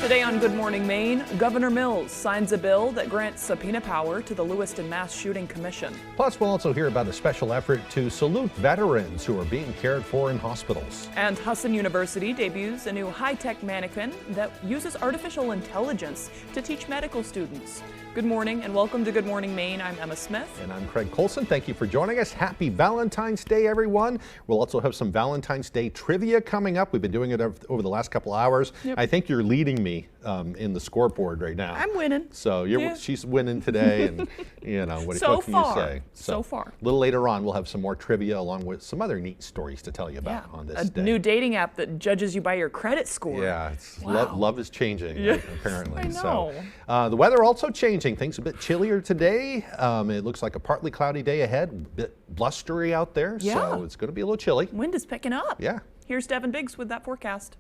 Today on Good Morning Maine, Governor Mills signs a bill that grants subpoena power to the Lewiston Mass Shooting Commission. Plus, we'll also hear about a special effort to salute veterans who are being cared for in hospitals. And Husson University debuts a new high-tech mannequin that uses artificial intelligence to teach medical students. Good morning and welcome to Good Morning Maine. I'm Emma Smith. And I'm Craig Colson. Thank you for joining us. Happy Valentine's Day, everyone. We'll also have some Valentine's Day trivia coming up. We've been doing it over the last couple hours. Yep. I think you're leading me in the scoreboard right now. I'm winning. So she's winning today, and what can you say? So far. A little later on, we'll have some more trivia along with some other neat stories to tell you about on this day. A new dating app that judges you by your credit score. Yeah, Wow. love is changing, Yes, apparently. I know. So the weather also changing. Things a bit chillier today. It looks like a partly cloudy day ahead. A bit blustery out there, so it's going to be a little chilly. Wind is picking up. Yeah. Here's Devin Biggs with that forecast.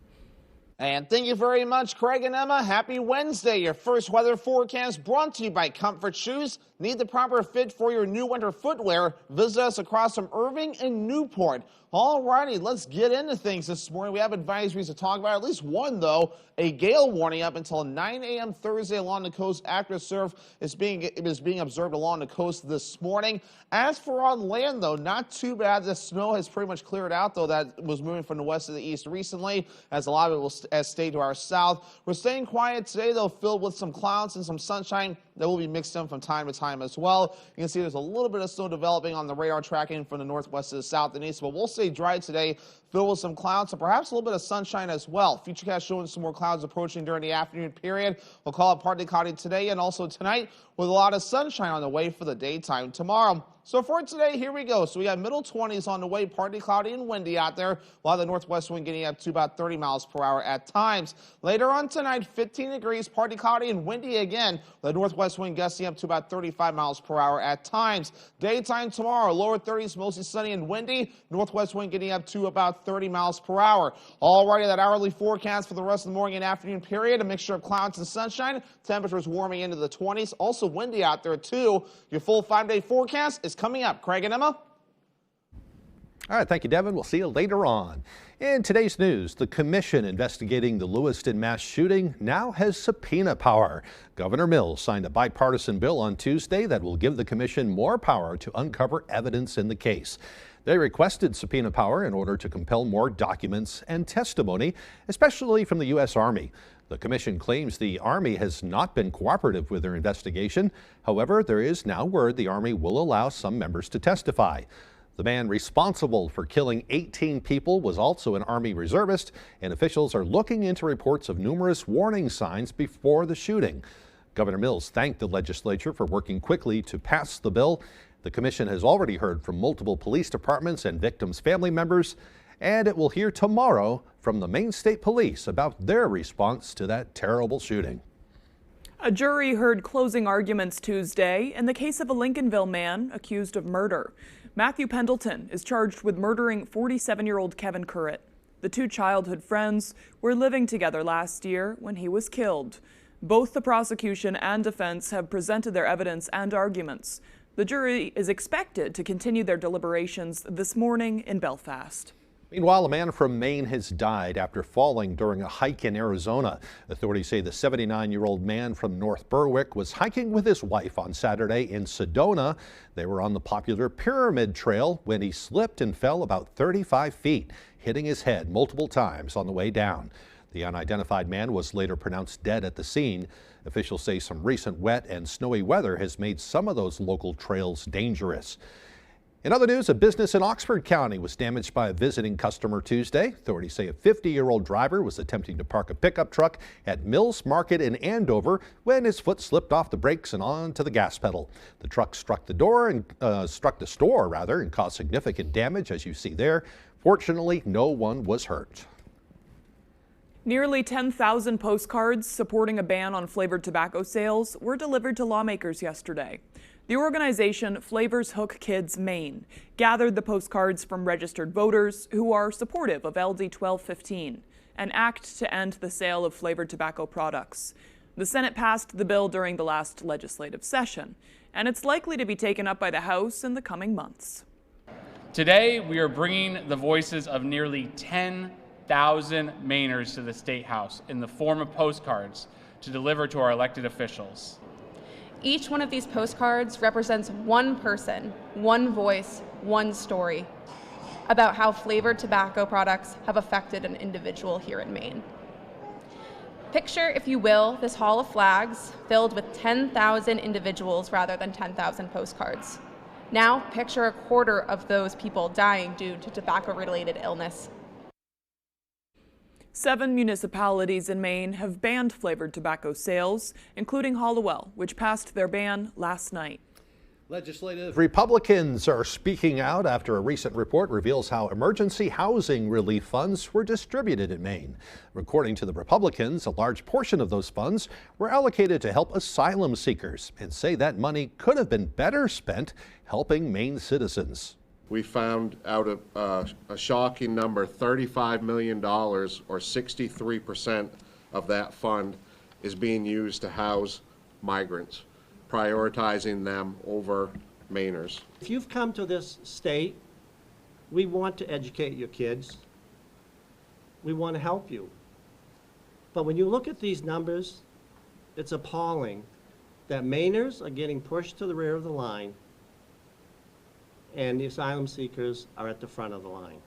And thank you very much, Craig and Emma. Happy Wednesday. Your first weather forecast brought to you by Comfort Shoes. Need the proper fit for your new winter footwear? Visit us across from Irving and Newport. All righty, let's get into things this morning. We have advisories to talk about, at least one, though. A gale warning up until 9 a.m. Thursday along the coast. Active surf is being observed along the coast this morning. As for on land, though, not too bad. The snow has pretty much cleared out, though. That was moving from the west to the east recently, as a lot of it has stayed to our south. We're staying quiet today, though, filled with some clouds and some sunshine that will be mixed in from time to time as well. You can see there's a little bit of snow developing on the radar tracking from the northwest to the south and east, but we'll stay dry today, filled with some clouds, so perhaps a little bit of sunshine as well. Futurecast showing some more clouds approaching during the afternoon period. We'll call it partly cloudy today and also tonight with a lot of sunshine on the way for the daytime tomorrow. So for today, here we go. So we got middle 20s on the way, partly cloudy and windy out there, while the northwest wind getting up to about 30 miles per hour at times. Later on tonight, 15 degrees, partly cloudy and windy again, the northwest wind gusting up to about 35 miles per hour at times. Daytime tomorrow, lower 30s, mostly sunny and windy, northwest wind getting up to about 30 miles per hour. Alrighty, that hourly forecast for the rest of the morning and afternoon period, a mixture of clouds and sunshine, temperatures warming into the 20s, also windy out there too. Your full 5-day forecast is coming up. Craig and Emma? All right, thank you, Devin. We'll see you later on. In today's news, the commission investigating the Lewiston mass shooting now has subpoena power. Governor Mills signed a bipartisan bill on Tuesday that will give the commission more power to uncover evidence in the case. They requested subpoena power in order to compel more documents and testimony, especially from the U.S. Army. The commission claims the Army has not been cooperative with their investigation. However, there is now word the Army will allow some members to testify. The man responsible for killing 18 people was also an Army reservist, and officials are looking into reports of numerous warning signs before the shooting. Governor Mills thanked the legislature for working quickly to pass the bill. The commission has already heard from multiple police departments and victims' family members, and it will hear tomorrow from the Maine State Police about their response to that terrible shooting. A jury heard closing arguments Tuesday in the case of a Lincolnville man accused of murder. Matthew Pendleton is charged with murdering 47-year-old Kevin Curritt. The two childhood friends were living together last year when he was killed. Both the prosecution and defense have presented their evidence and arguments. The jury is expected to continue their deliberations this morning in Belfast. Meanwhile, a man from Maine has died after falling during a hike in Arizona. Authorities say the 79-year-old man from North Berwick was hiking with his wife on Saturday in Sedona. They were on the popular Pyramid Trail when he slipped and fell about 35 feet, hitting his head multiple times on the way down. The unidentified man was later pronounced dead at the scene. Officials say some recent wet and snowy weather has made some of those local trails dangerous. In other news, a business in Oxford County was damaged by a visiting customer Tuesday. Authorities say a 50-year-old driver was attempting to park a pickup truck at Mills Market in Andover when his foot slipped off the brakes and onto the gas pedal. The truck struck the store and caused significant damage, as you see there. Fortunately, no one was hurt. Nearly 10,000 postcards supporting a ban on flavored tobacco sales were delivered to lawmakers yesterday. The organization Flavors Hook Kids Maine gathered the postcards from registered voters who are supportive of LD 1215, an act to end the sale of flavored tobacco products. The Senate passed the bill during the last legislative session, and it's likely to be taken up by the House in the coming months. Today, we are bringing the voices of nearly 10 1,000 Mainers to the State House in the form of postcards to deliver to our elected officials. Each one of these postcards represents one person, one voice, one story about how flavored tobacco products have affected an individual here in Maine. Picture, if you will, this hall of flags filled with 10,000 individuals rather than 10,000 postcards. Now picture a quarter of those people dying due to tobacco-related illness. 7 municipalities in Maine have banned flavored tobacco sales, including Hallowell, which passed their ban last night. Legislative Republicans are speaking out after a recent report reveals how emergency housing relief funds were distributed in Maine. According to the Republicans, a large portion of those funds were allocated to help asylum seekers and say that money could have been better spent helping Maine citizens. We found out a shocking number, $35 million, or 63% of that fund is being used to house migrants, prioritizing them over Mainers. If you've come to this state, we want to educate your kids. We want to help you. But when you look at these numbers, it's appalling that Mainers are getting pushed to the rear of the line and the asylum seekers are at the front of the line.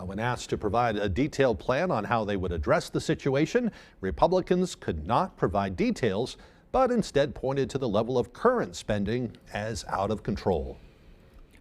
When asked to provide a detailed plan on how they would address the situation, Republicans could not provide details, but instead pointed to the level of current spending as out of control.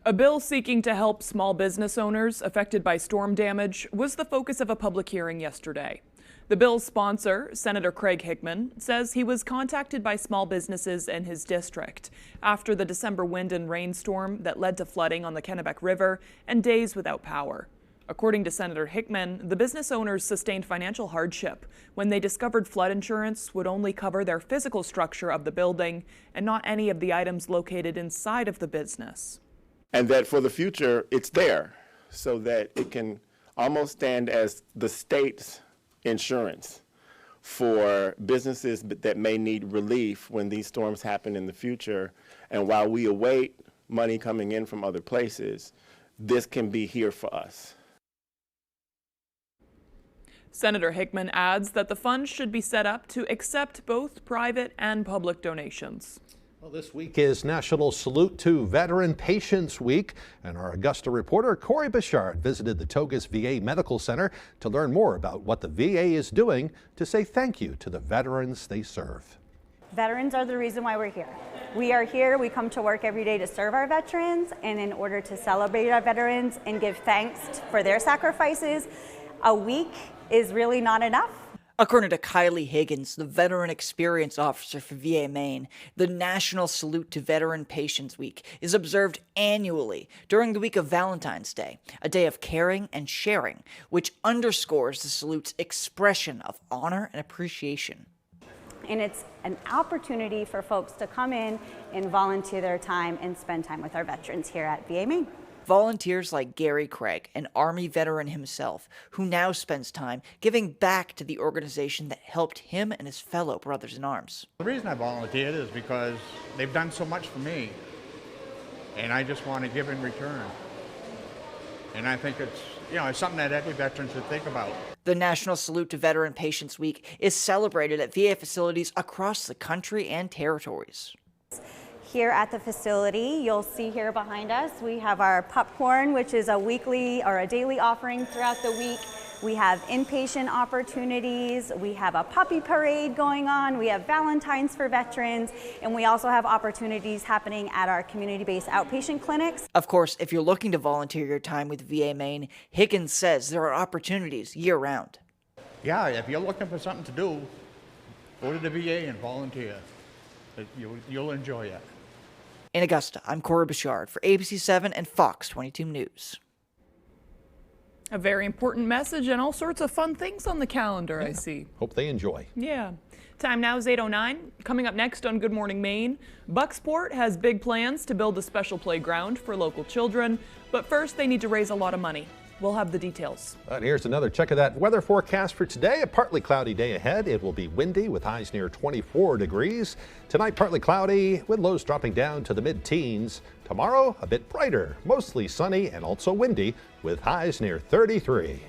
A bill seeking to help small business owners affected by storm damage was the focus of a public hearing yesterday. The bill's sponsor, Senator Craig Hickman, says he was contacted by small businesses in his district after the December wind and rainstorm that led to flooding on the Kennebec River and days without power. According to Senator Hickman, the business owners sustained financial hardship when they discovered flood insurance would only cover their physical structure of the building and not any of the items located inside of the business. And that for the future, it's there so that it can almost stand as the state's insurance for businesses that may need relief when these storms happen in the future. And while we await money coming in from other places, this can be here for us. Senator Hickman adds that the fund should be set up to accept both private and public donations. Well, this week is National Salute to Veteran Patients Week, and our Augusta reporter Corey Bichard visited the Togus VA Medical Center to learn more about what the VA is doing to say thank you to the veterans they serve. Veterans are the reason why we're here. We are here, we come to work every day to serve our veterans, and in order to celebrate our veterans and give thanks for their sacrifices, a week is really not enough. According to Kylie Higgins, the Veteran Experience Officer for VA Maine, the National Salute to Veteran Patients Week is observed annually during the week of Valentine's Day, a day of caring and sharing, which underscores the salute's expression of honor and appreciation. And it's an opportunity for folks to come in and volunteer their time and spend time with our veterans here at VA Maine. Volunteers like Gary Craig, an Army veteran himself, who now spends time giving back to the organization that helped him and his fellow brothers in arms. The reason I volunteered is because they've done so much for me, and I just want to give in return. And I think it's something that every veteran should think about. The National Salute to Veteran Patients Week is celebrated at VA facilities across the country and territories. Here at the facility, you'll see here behind us, we have our popcorn, which is a weekly or a daily offering throughout the week. We have inpatient opportunities, we have a puppy parade going on, we have Valentine's for veterans, and we also have opportunities happening at our community-based outpatient clinics. Of course, if you're looking to volunteer your time with VA Maine, Higgins says there are opportunities year-round. Yeah, if you're looking for something to do, go to the VA and volunteer. You'll enjoy it. In Augusta, I'm Corey Bichard for ABC 7 and Fox 22 News. A very important message and all sorts of fun things on the calendar, I see. Hope they enjoy. Yeah. Time now is 8:09. Coming up next on Good Morning Maine, Bucksport has big plans to build a special playground for local children, but first they need to raise a lot of money. We'll have the details. And here's another check of that weather forecast for today. A partly cloudy day ahead. It will be windy with highs near 24 degrees. Tonight, partly cloudy with lows dropping down to the mid-teens. Tomorrow, a bit brighter, mostly sunny and also windy with highs near 33.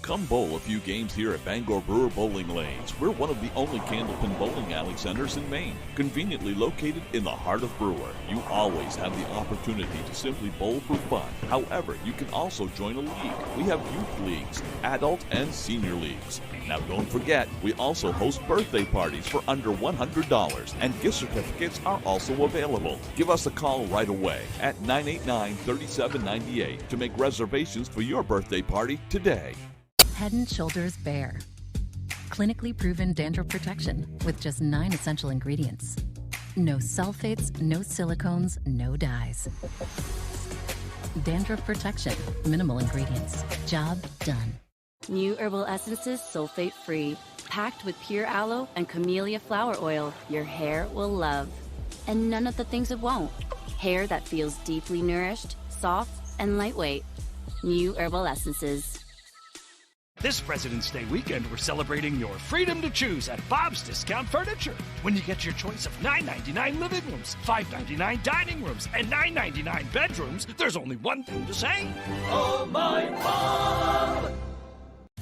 Come bowl a few games here at Bangor Brewer Bowling Lanes. We're one of the only candlepin bowling alley centers in Maine, conveniently located in the heart of Brewer. You always have the opportunity to simply bowl for fun. However, you can also join a league. We have youth leagues, adult and senior leagues. Now don't forget, we also host birthday parties for under $100, and gift certificates are also available. Give us a call right away at 989-3798 to make reservations for your birthday party today. Head & Shoulders Bare. Clinically proven dandruff protection with just 9 essential ingredients. No sulfates, no silicones, no dyes. Dandruff protection, minimal ingredients. Job done. New herbal essences sulfate-free, packed with pure aloe and camellia flower oil your hair will love. And none of the things it won't. Hair that feels deeply nourished, soft, and lightweight. New herbal essences. This President's Day weekend, we're celebrating your freedom to choose at Bob's Discount Furniture. When you get your choice of $9.99 living rooms, $5.99 dining rooms, and $9.99 bedrooms, there's only one thing to say. Oh, my Bob!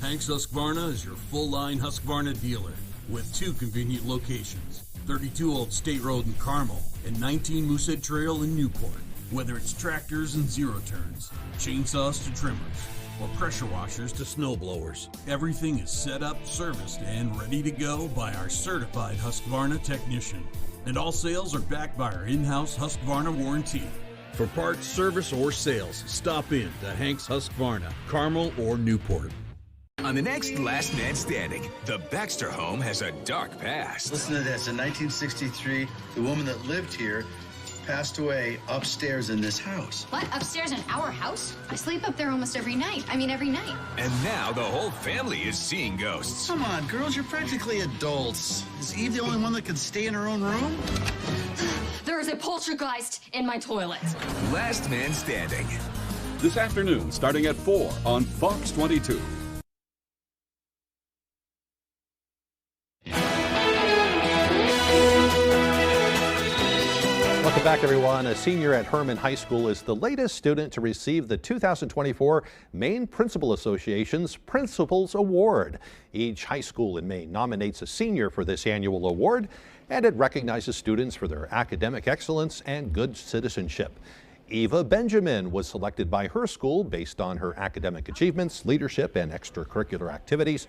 Hanks Husqvarna is your full-line Husqvarna dealer with 2 convenient locations, 32 Old State Road in Carmel and 19 Moosehead Trail in Newport. Whether it's tractors and zero-turns, chainsaws to trimmers, or pressure washers to snow blowers, everything is set up, serviced, and ready to go by our certified Husqvarna technician. And all sales are backed by our in-house Husqvarna warranty. For parts, service, or sales, stop in to Hanks Husqvarna, Carmel or Newport. On the next Last Man Standing, the Baxter home has a dark past. Listen to this. In 1963, the woman that lived here passed away upstairs in this house. What? Upstairs in our house? I sleep up there almost every night. I mean, every night. And now the whole family is seeing ghosts. Come on, girls, you're practically adults. Is Eve the only one that can stay in her own room? There is a poltergeist in my toilet. Last Man Standing. This afternoon, starting at 4 on Fox 22. Welcome back, everyone. A senior at Herman High School is the latest student to receive the 2024 Maine Principal Association's Principals Award. Each high school in Maine nominates a senior for this annual award, and it recognizes students for their academic excellence and good citizenship. Eva Benjamin was selected by her school based on her academic achievements, leadership, and extracurricular activities.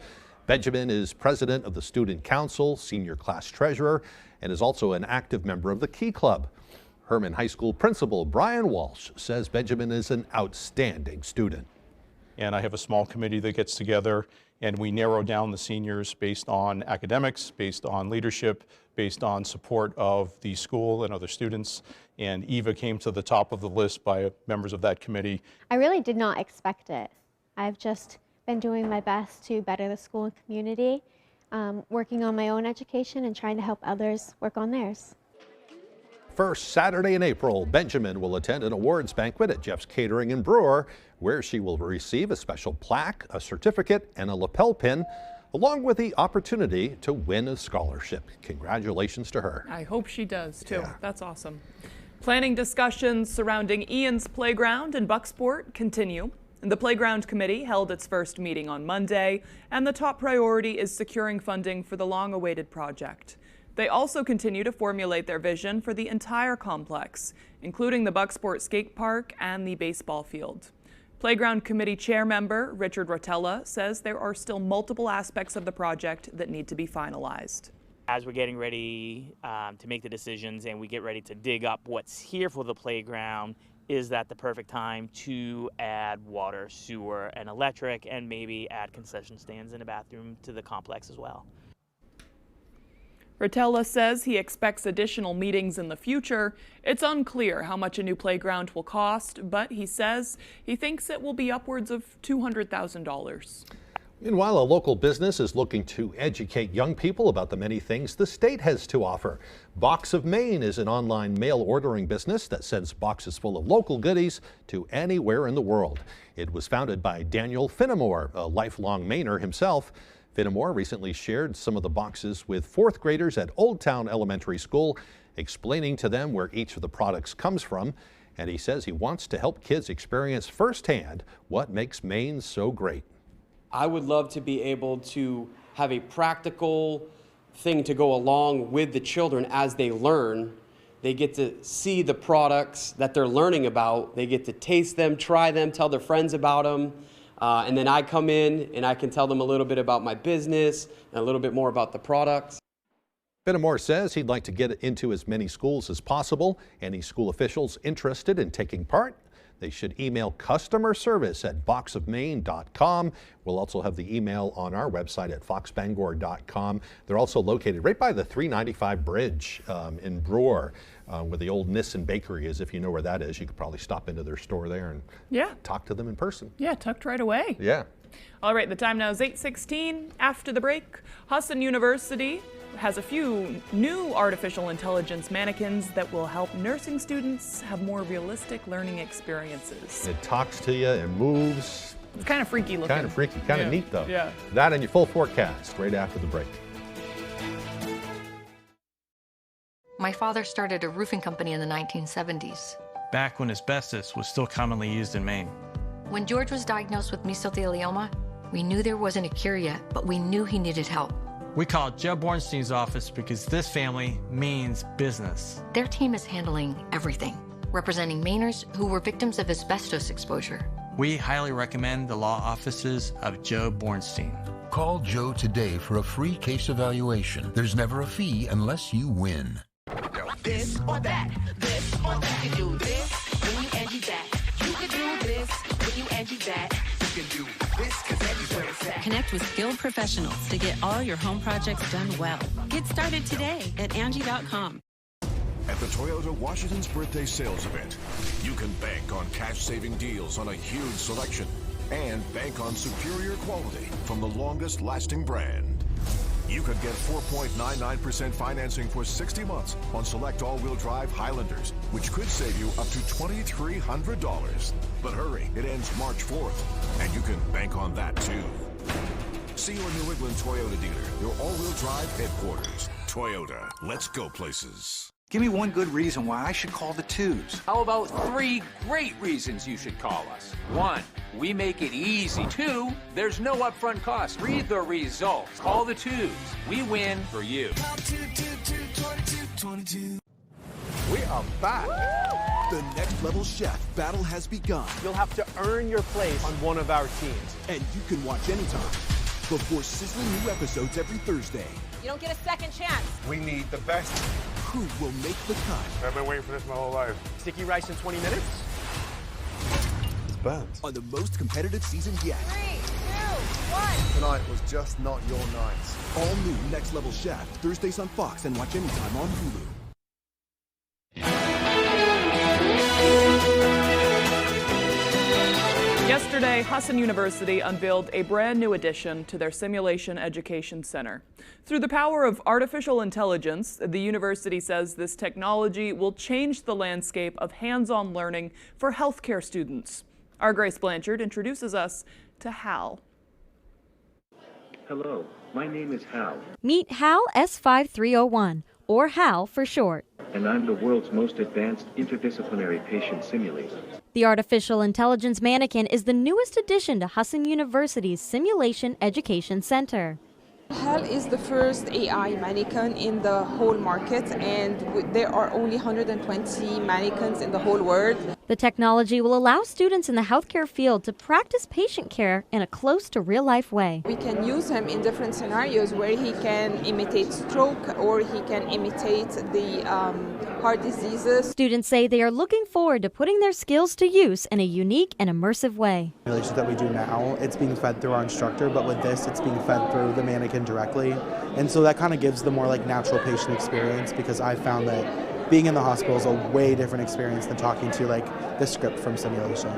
Benjamin is president of the Student Council, senior class treasurer, and is also an active member of the Key Club. Herman High School principal Brian Walsh says Benjamin is an outstanding student. And I have a small committee that gets together and we narrow down the seniors based on academics, based on leadership, based on support of the school and other students. And Eva came to the top of the list by members of that committee. I really did not expect it. I've just been doing my best to better the school and community, working on my own education and trying to help others work on theirs. First Saturday in April, Benjamin will attend an awards banquet at Jeff's Catering in Brewer, where she will receive a special plaque, a certificate, and a lapel pin, along with the opportunity to win a scholarship. Congratulations to her. I hope she does, too. Yeah. That's awesome. Planning discussions surrounding Ian's Playground in Bucksport continue. The Playground Committee held its first meeting on Monday, and the top priority is securing funding for the long-awaited project. They also continue to formulate their vision for the entire complex, including the Bucksport Skate Park and the baseball field. Playground Committee Chair Member Richard Rotella says there are still multiple aspects of the project that need to be finalized. As we're getting ready to make the decisions and we get ready to dig up what's here for the playground, is that the perfect time to add water, sewer, and electric, and maybe add concession stands and a bathroom to the complex as well. Rotella says he expects additional meetings in the future. It's unclear how much a new playground will cost, but he says he thinks it will be upwards of $200,000. Meanwhile, a local business is looking to educate young people about the many things the state has to offer. Box of Maine is an online mail ordering business that sends boxes full of local goodies to anywhere in the world. It was founded by Daniel Finnemore, a lifelong Mainer himself. Finnemore recently shared some of the boxes with fourth graders at Old Town Elementary School, explaining to them where each of the products comes from. And he says he wants to help kids experience firsthand what makes Maine so great. I would love to be able to have a practical thing to go along with the children as they learn. They get to see the products that they're learning about. They get to taste them, try them, tell their friends about them. And then I come in and I can tell them a little bit about my business and a little bit more about the products. Benamor says he'd like to get into as many schools as possible. Any school officials interested in taking part, they should email customer service at boxofmaine.com. We'll also have the email on our website at foxbangor.com. They're also located right by the 395 bridge in Brewer, where the old Nissen Bakery is. If you know where that is, you could probably stop into their store there and talk to them in person. Yeah, tucked right away. Yeah. All right, the time now is 8:16. After the break, Hassan University has a few new artificial intelligence mannequins that will help nursing students have more realistic learning experiences. It talks to you and moves. It's kind of freaky looking. Kind of freaky, kind of neat though. Yeah. That and your full forecast right after the break. My father started a roofing company in the 1970s. Back when asbestos was still commonly used in Maine. When George was diagnosed with mesothelioma, we knew there wasn't a cure yet, but we knew he needed help. We called Joe Bornstein's office because this family means business. Their team is handling everything, representing Mainers who were victims of asbestos exposure. We highly recommend the law offices of Joe Bornstein. Call Joe today for a free case evaluation. There's never a fee unless you win. This or that, this or that. You can do this when you Angie that. You can do this when you Angie that. You can do this because Angie's where it's at. Connect with skilled professionals to get all your home projects done well. Get started today at Angie.com. At the Toyota Washington's Birthday Sales Event, you can bank on cash-saving deals on a huge selection and bank on superior quality from the longest-lasting brand. You could get 4.99% financing for 60 months on select all-wheel drive Highlanders, which could save you up to $2,300. But hurry, it ends March 4th, and you can bank on that too. See your New England Toyota dealer, your all-wheel drive headquarters. Toyota, let's go places. Give me one good reason why I should call the twos. How about 3 great reasons you should call us? 1, we make it easy. 2, there's no upfront cost. Read the results. Call the twos. We win for you. We are back. The Next Level Chef battle has begun. You'll have to earn your place on one of our teams. And you can watch anytime before sizzling new episodes every Thursday. You don't get a second chance. We need the best. Who will make the cut? I've been waiting for this my whole life. Sticky rice in 20 minutes? It's burnt. On the most competitive season yet. 3, 2, 1. Tonight was just not your night. All new Next Level Chef, Thursdays on Fox and watch anytime on Hulu. Yesterday, Hassan University unveiled a brand new addition to their Simulation Education Center. Through the power of artificial intelligence, the university says this technology will change the landscape of hands-on learning for healthcare students. Our Grace Blanchard introduces us to Hal. Hello, my name is Hal. Meet Hal S5301, or HAL for short. And I'm the world's most advanced interdisciplinary patient simulator. The artificial intelligence mannequin is the newest addition to Hassan University's Simulation Education Center. HAL is the first AI mannequin in the whole market, and there are only 120 mannequins in the whole world. The technology will allow students in the healthcare field to practice patient care in a close to real-life way. We can use him in different scenarios where he can imitate stroke or he can imitate the heart diseases. Students say they are looking forward to putting their skills to use in a unique and immersive way. The simulations that we do now, it's being fed through our instructor, but with this, it's being fed through the mannequin directly. And so that kind of gives the more like natural patient experience, because I found that being in the hospital is a way different experience than talking to like the script from simulation.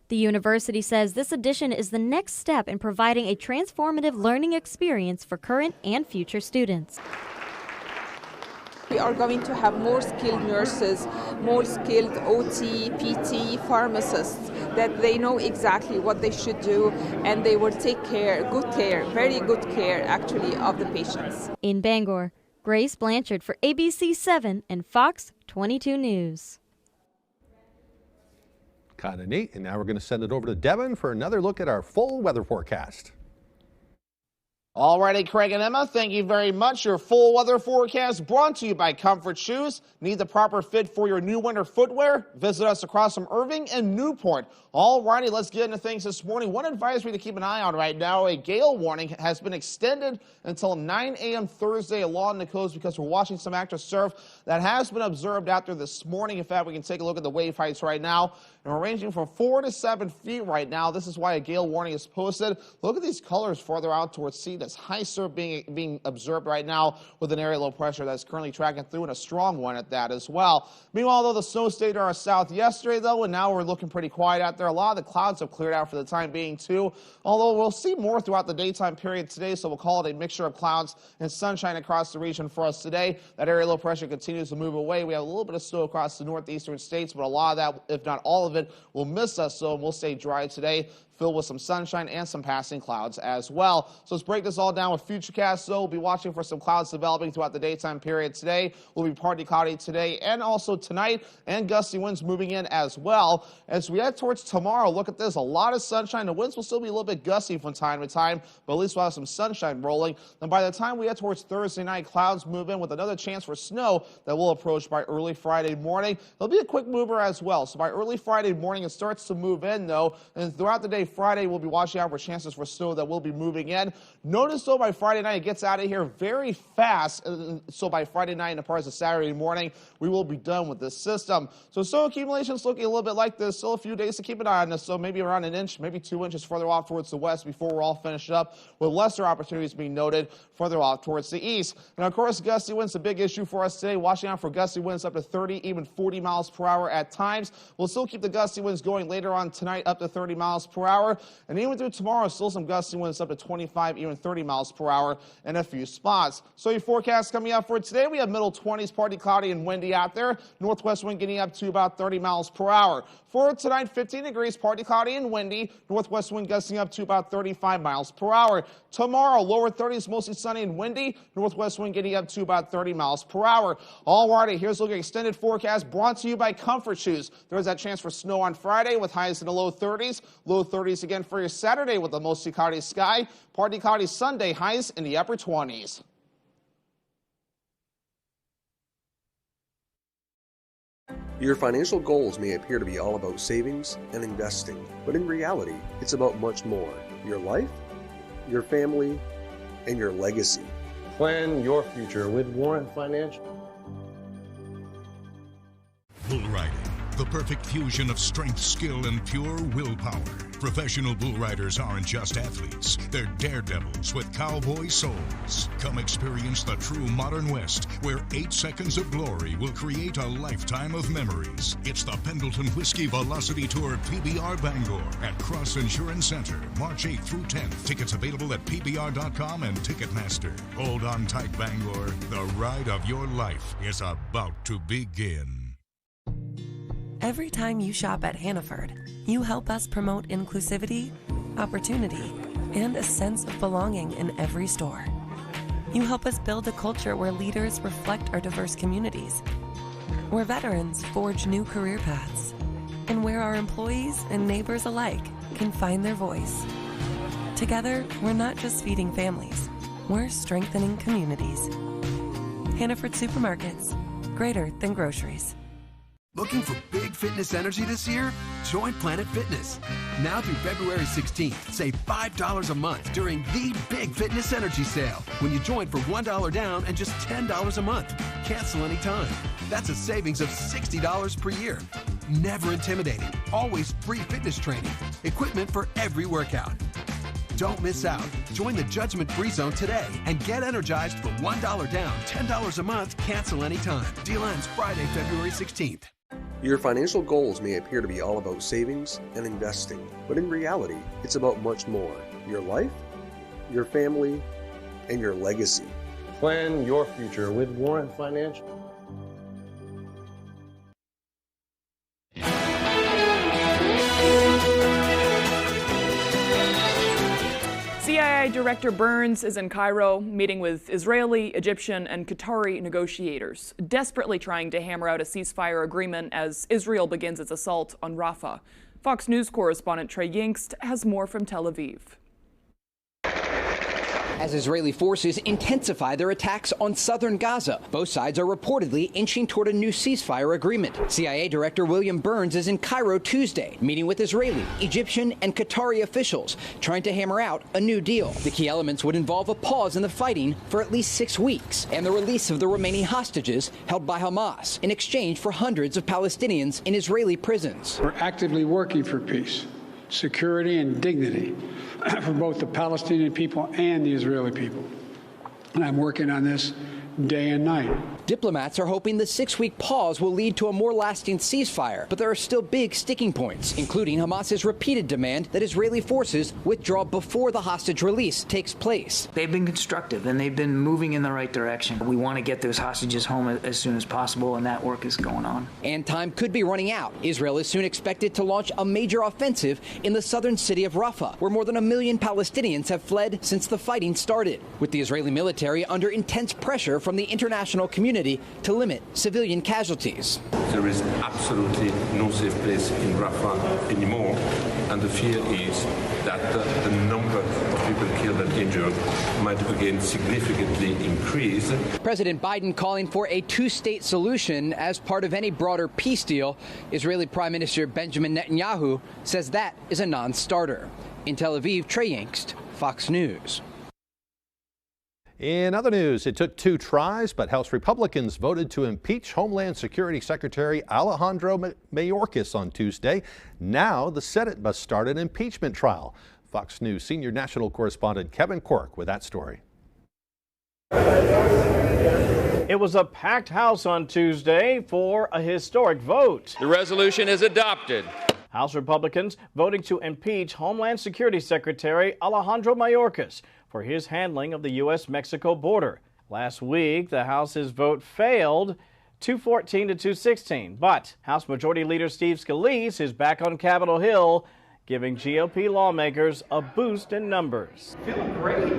The university says this addition is the next step in providing a transformative learning experience for current and future students. We are going to have more skilled nurses, more skilled OT, PT, pharmacists, that they know exactly what they should do, and they will take care, good care, very good care actually of the patients. In Bangor, Grace Blanchard for ABC 7 and Fox 22 News. Kind of neat. And now we're going to send it over to Devin for another look at our full weather forecast. Alrighty, Craig and Emma, thank you very much. Your full weather forecast brought to you by Comfort Shoes. Need the proper fit for your new winter footwear? Visit us across from Irving and Newport. Alrighty, let's get into things this morning. One advisory to keep an eye on right now, a gale warning has been extended until 9 a.m. Thursday along the coast because we're watching some active surf that has been observed out there this morning. In fact, we can take a look at the wave heights right now. And we're ranging from 4 to 7 feet right now. This is why a gale warning is posted. Look at these colors farther out towards sea. This high surf being observed right now with an area low pressure that's currently tracking through, and a strong one at that as well. Meanwhile, though, the snow stayed to our south yesterday, though, and now we're looking pretty quiet out there. A lot of the clouds have cleared out for the time being, too, although we'll see more throughout the daytime period today, so we'll call it a mixture of clouds and sunshine across the region for us today. That area low pressure continues to move away. We have a little bit of snow across the northeastern states, but a lot of that, if not all of it, will miss us, so we'll stay dry today, filled with some sunshine and some passing clouds as well. So let's break this all down with Futurecast. So we'll be watching for some clouds developing throughout the daytime period today. We'll be partly cloudy today and also tonight, and gusty winds moving in as well. As we head towards tomorrow, look at this, a lot of sunshine. The winds will still be a little bit gusty from time to time, but at least we'll have some sunshine rolling. Then by the time we head towards Thursday night, clouds move in with another chance for snow that will approach by early Friday morning. There'll be a quick mover as well. So by early Friday morning, it starts to move in, though, and throughout the day Friday, we'll be watching out for chances for snow that will be moving in. Notice, though, by Friday night, it gets out of here very fast. So by Friday night and parts of Saturday morning, we will be done with this system. So snow accumulations looking a little bit like this. Still a few days to keep an eye on this. So maybe around an inch, maybe 2 inches further off towards the west before we're all finished up, with lesser opportunities being noted further off towards the east. And of course, gusty winds, a big issue for us today. Watching out for gusty winds up to 30, even 40 miles per hour at times. We'll still keep the gusty winds going later on tonight up to 30 miles per hour. And even through tomorrow, still some gusty winds up to 25, even 30 miles per hour in a few spots. So your forecast coming up for today, we have middle 20s, partly cloudy and windy out there. Northwest wind getting up to about 30 miles per hour. For tonight, 15 degrees, partly cloudy and windy. Northwest wind gusting up to about 35 miles per hour. Tomorrow, lower 30s, mostly sunny and windy. Northwest wind getting up to about 30 miles per hour. Alrighty, here's a look at extended forecast brought to you by Comfort Shoes. There's that chance for snow on Friday with highs in the low 30s. Low 30s again for your Saturday with a mostly cloudy sky. Partly cloudy Sunday, highs in the upper 20s. Your financial goals may appear to be all about savings and investing, but in reality, it's about much more. Your life, your family, and your legacy. Plan your future with Warren Financial. Bull riding, the perfect fusion of strength, skill, and pure willpower. Professional bull riders aren't just athletes, they're daredevils with cowboy souls. Come experience the true modern West, where 8 seconds of glory will create a lifetime of memories. It's the Pendleton Whiskey Velocity Tour PBR Bangor at Cross Insurance Center, March 8th through 10th. Tickets available at PBR.com and Ticketmaster. Hold on tight, Bangor. The ride of your life is about to begin. Every time you shop at Hannaford, you help us promote inclusivity, opportunity, and a sense of belonging in every store. You help us build a culture where leaders reflect our diverse communities, where veterans forge new career paths, and where our employees and neighbors alike can find their voice. Together, we're not just feeding families, we're strengthening communities. Hannaford Supermarkets, greater than groceries. Looking for big fitness energy this year? Join Planet Fitness. Now through February 16th, save $5 a month during the Big Fitness Energy Sale when you join for $1 down and just $10 a month. Cancel anytime. That's a savings of $60 per year. Never intimidating. Always free fitness training. Equipment for every workout. Don't miss out. Join the judgment-free zone today and get energized for $1 down, $10 a month, cancel anytime. Deal ends Friday, February 16th. Your financial goals may appear to be all about savings and investing, but in reality, it's about much more. Your life, your family, and your legacy. Plan your future with Warren Financial. CIA Director Burns is in Cairo meeting with Israeli, Egyptian, and Qatari negotiators, desperately trying to hammer out a ceasefire agreement as Israel begins its assault on Rafah. Fox News correspondent Trey Yingst has more from Tel Aviv. as Israeli forces intensify their attacks on southern Gaza. Both sides are reportedly inching toward a new ceasefire agreement. CIA Director William Burns is in Cairo Tuesday, meeting with Israeli, Egyptian, and Qatari officials, trying to hammer out a new deal. The key elements would involve a pause in the fighting for at least 6 weeks and the release of the remaining hostages held by Hamas in exchange for hundreds of Palestinians in Israeli prisons. We're actively working for peace, security, and dignity for both the Palestinian people and the Israeli people. And I'm working on this day and night. Diplomats are hoping the 6-week pause will lead to a more lasting ceasefire, but there are still big sticking points, including Hamas's repeated demand that Israeli forces withdraw before the hostage release takes place. They've been constructive and they've been moving in the right direction. We want to get those hostages home as soon as possible, and that work is going on. And time could be running out. Israel is soon expected to launch a major offensive in the southern city of Rafah, where more than 1 million Palestinians have fled since the fighting started, with the Israeli military under intense pressure from the international community to limit civilian casualties. There is absolutely no safe place in Rafah anymore, and the fear is that the number of people killed and injured might again significantly increase. President Biden calling for a two-state solution as part of any broader peace deal. Israeli Prime Minister Benjamin Netanyahu says that is a non-starter. In Tel Aviv, Trey Yingst, Fox News. In other news, it took 2 tries, but House Republicans voted to impeach Homeland Security Secretary Alejandro Mayorkas on Tuesday. Now the Senate must start an impeachment trial. Fox News senior national correspondent Kevin Cork with that story. It was a packed House on Tuesday for a historic vote. The resolution is adopted. House Republicans voting to impeach Homeland Security Secretary Alejandro Mayorkas for his handling of the U.S.-Mexico border. Last week, the House's vote failed 214 to 216, but House Majority Leader Steve Scalise is back on Capitol Hill, giving GOP lawmakers a boost in numbers. Feeling great.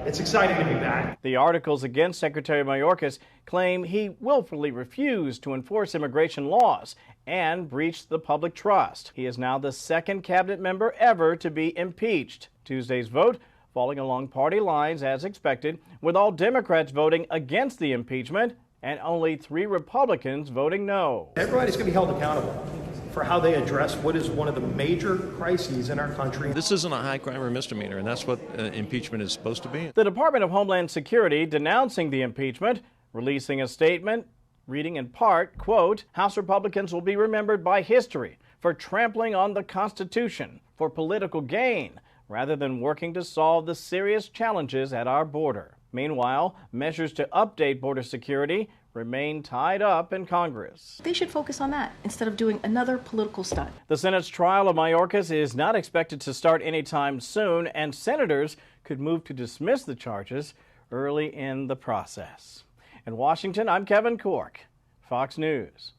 It's exciting to be back. The articles against Secretary Mayorkas claim he willfully refused to enforce immigration laws and breached the public trust. He is now the second cabinet member ever to be impeached. Tuesday's vote falling along party lines as expected, with all Democrats voting against the impeachment and only 3 Republicans voting no. Everybody's going to be held accountable for how they address what is one of the major crises in our country. This isn't a high crime or misdemeanor, and that's what impeachment is supposed to be. The Department of Homeland Security denouncing the impeachment, releasing a statement, reading in part, quote, House Republicans will be remembered by history for trampling on the Constitution for political gain, rather than working to solve the serious challenges at our border. Meanwhile, measures to update border security remain tied up in Congress. They should focus on that instead of doing another political stunt. The Senate's trial of Mayorkas is not expected to start anytime soon, and senators could move to dismiss the charges early in the process. In Washington, I'm Kevin Cork, Fox News.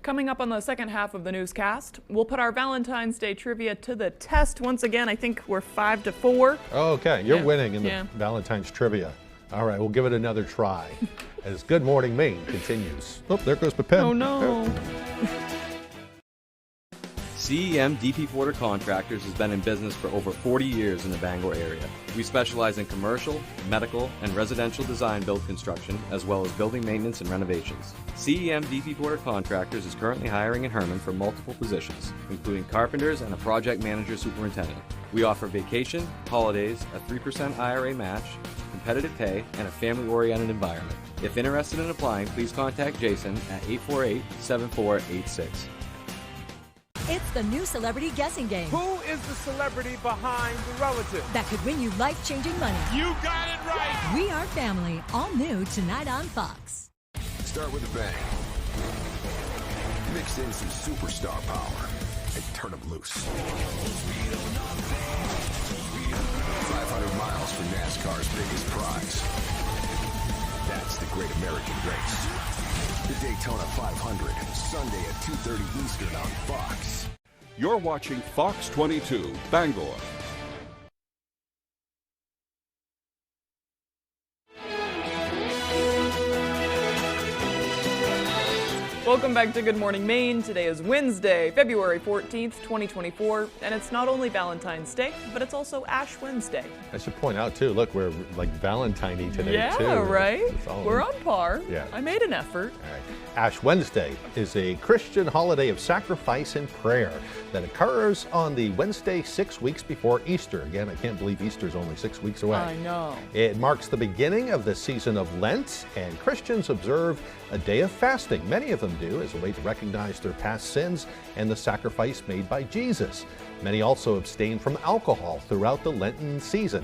Coming up on the second half of the newscast, we'll put our Valentine's Day trivia to the test once again. I think we're 5-4. Okay, you're winning in the Valentine's trivia. All right, we'll give it another try as Good Morning Maine continues. Oh, there goes the pen. Oh, no. CEM DP Porter Contractors has been in business for over 40 years in the Bangor area. We specialize in commercial, medical, and residential design build construction, as well as building maintenance and renovations. CEM DP Porter Contractors is currently hiring in Herman for multiple positions, including carpenters and a project manager superintendent. We offer vacation, holidays, a 3% IRA match, competitive pay, and a family-oriented environment. If interested in applying, please contact Jason at 848-7486. It's the new celebrity guessing game. Who is the celebrity behind the relative that could win you life-changing money? You got it right! We Are Family, all new tonight on Fox. Start with a bang. Mix in some superstar power and turn them loose. 500 miles for NASCAR's biggest prize. That's the Great American Race. The Daytona 500, Sunday at 2:30 Eastern on Fox. You're watching Fox 22, Bangor. Welcome back to Good Morning Maine. Today is Wednesday, February 14th, 2024, and it's not only Valentine's Day, but it's also Ash Wednesday. I should point out, too, look, we're like Valentine-y today, too. Yeah, right? We're on par. Yeah. I made an effort. All right. Ash Wednesday is a Christian holiday of sacrifice and prayer that occurs on the Wednesday 6 weeks before Easter. Again, I can't believe Easter's only 6 weeks away. I know. It marks the beginning of the season of Lent, and Christians observe a day of fasting. Many of them do as a way to recognize their past sins and the sacrifice made by Jesus. Many also abstain from alcohol throughout the Lenten season.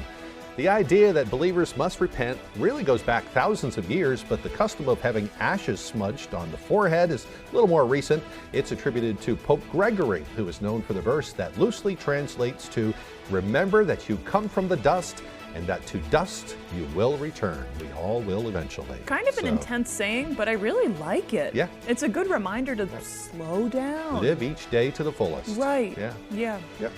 The idea that believers must repent really goes back thousands of years, but the custom of having ashes smudged on the forehead is a little more recent. It's attributed to Pope Gregory, who is known for the verse that loosely translates to, "Remember that you come from the dust, and that to dust you will return." We all will eventually. Kind of an intense saying, but I really like it. Yeah. It's a good reminder to slow down. Live each day to the fullest. Right. Yeah. Yeah. Yep.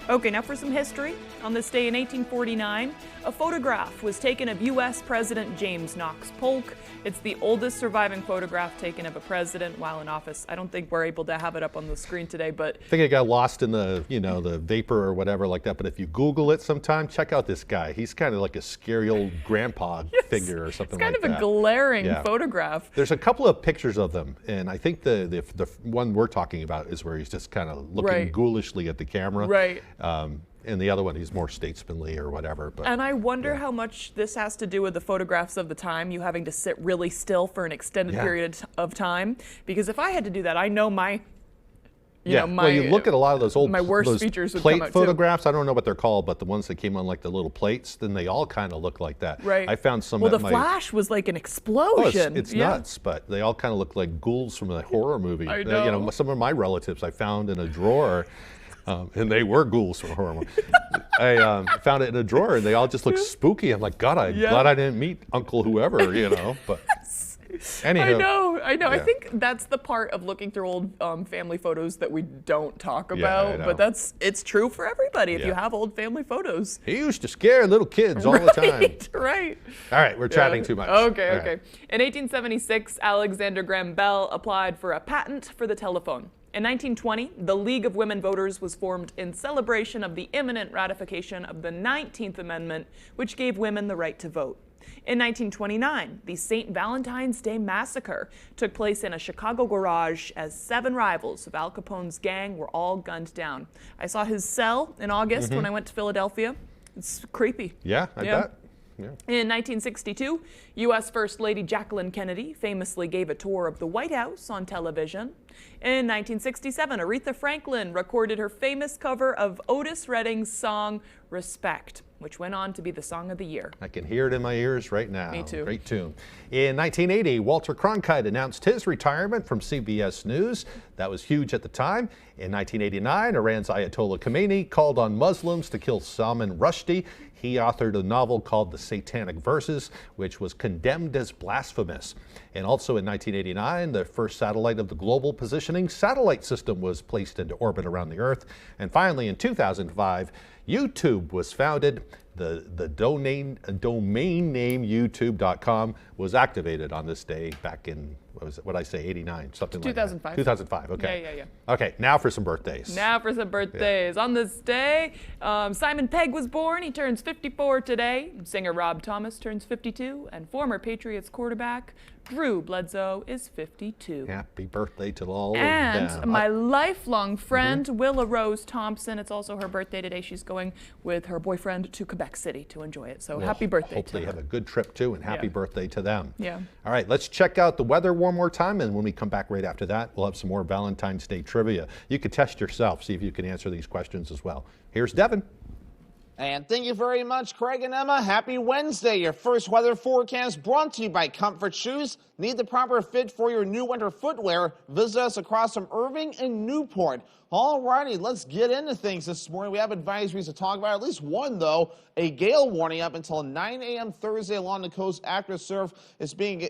Okay, now for some history. On this day in 1849, a photograph was taken of U.S. President James Knox Polk. It's the oldest surviving photograph taken of a president while in office. I don't think we're able to have it up on the screen today, but I think it got lost in the, the vapor or whatever like that. But if you Google it sometime, check out this guy. He's kind of like a scary old grandpa figure or something like that. it's kind of a glaring photograph. There's a couple of pictures of them, and I think the one we're talking about is where he's just kind of looking ghoulishly at the camera. Right. And the other one, he's more statesmanly or whatever. But and I wonder how much this has to do with the photographs of the time, you having to sit really still for an extended period of time. Because if I had to do that, I know my, well, you look at a lot of those old my worst those features would plate come out photographs. Too. I don't know what they're called, but the ones that came on like the little plates, then they all kind of look like that. Right. I found some. Well, at the flash was like an explosion. Oh, it's nuts, but they all kind of look like ghouls from a horror movie. I know. Some of my relatives I found in a drawer. And they were ghouls from a horror movie. I found it in a drawer, and they all just look spooky. I'm like, God, I'm glad I didn't meet Uncle whoever, But anyhow, I know. I think that's the part of looking through old family photos that we don't talk about. But it's true for everybody. If you have old family photos, he used to scare little kids all the time. Right. All right, we're chatting too much. Okay. In 1876, Alexander Graham Bell applied for a patent for the telephone. In 1920, the League of Women Voters was formed in celebration of the imminent ratification of the 19th Amendment, which gave women the right to vote. In 1929, the St. Valentine's Day Massacre took place in a Chicago garage as 7 rivals of Al Capone's gang were all gunned down. I saw his cell in August when I went to Philadelphia. It's creepy. Yeah, I bet. Yeah. In 1962, U.S. First Lady Jacqueline Kennedy famously gave a tour of the White House on television. In 1967, Aretha Franklin recorded her famous cover of Otis Redding's song Respect, which went on to be the song of the year. I can hear it in my ears right now. Me too. Great tune. In 1980, Walter Cronkite announced his retirement from CBS News. That was huge at the time. In 1989, Iran's Ayatollah Khomeini called on Muslims to kill Salman Rushdie. He authored a novel called The Satanic Verses, which was condemned as blasphemous. And also in 1989, the first satellite of the Global Positioning Satellite System was placed into orbit around the Earth. And finally, in 2005, YouTube was founded. The domain name YouTube.com was activated on this day back in, what I say, 89, something like that. 2005. 2005, okay. Yeah. Okay, now for some birthdays. On this day, Simon Pegg was born. He turns 54 today. Singer Rob Thomas turns 52. And former Patriots quarterback Drew Bledsoe is 52. Happy birthday to all and of them. My lifelong friend, Willa Rose Thompson. It's also her birthday today. She's going with her boyfriend to Quebec City to enjoy it. So happy birthday hope to they her. have a good trip too, and happy birthday to them. Yeah. All right, let's check out the weather one more time, and when we come back right after that, we'll have some more Valentine's Day trivia. You can test yourself, see if you can answer these questions as well. Here's Devin. And thank you very much, Craig and Emma. Happy Wednesday. Your first weather forecast brought to you by Comfort Shoes. Need the proper fit for your new winter footwear? Visit us across from Irving and Newport. All righty, let's get into things this morning. We have advisories to talk about, at least one, though. A gale warning up until 9 a.m. Thursday along the coast. Active surf is being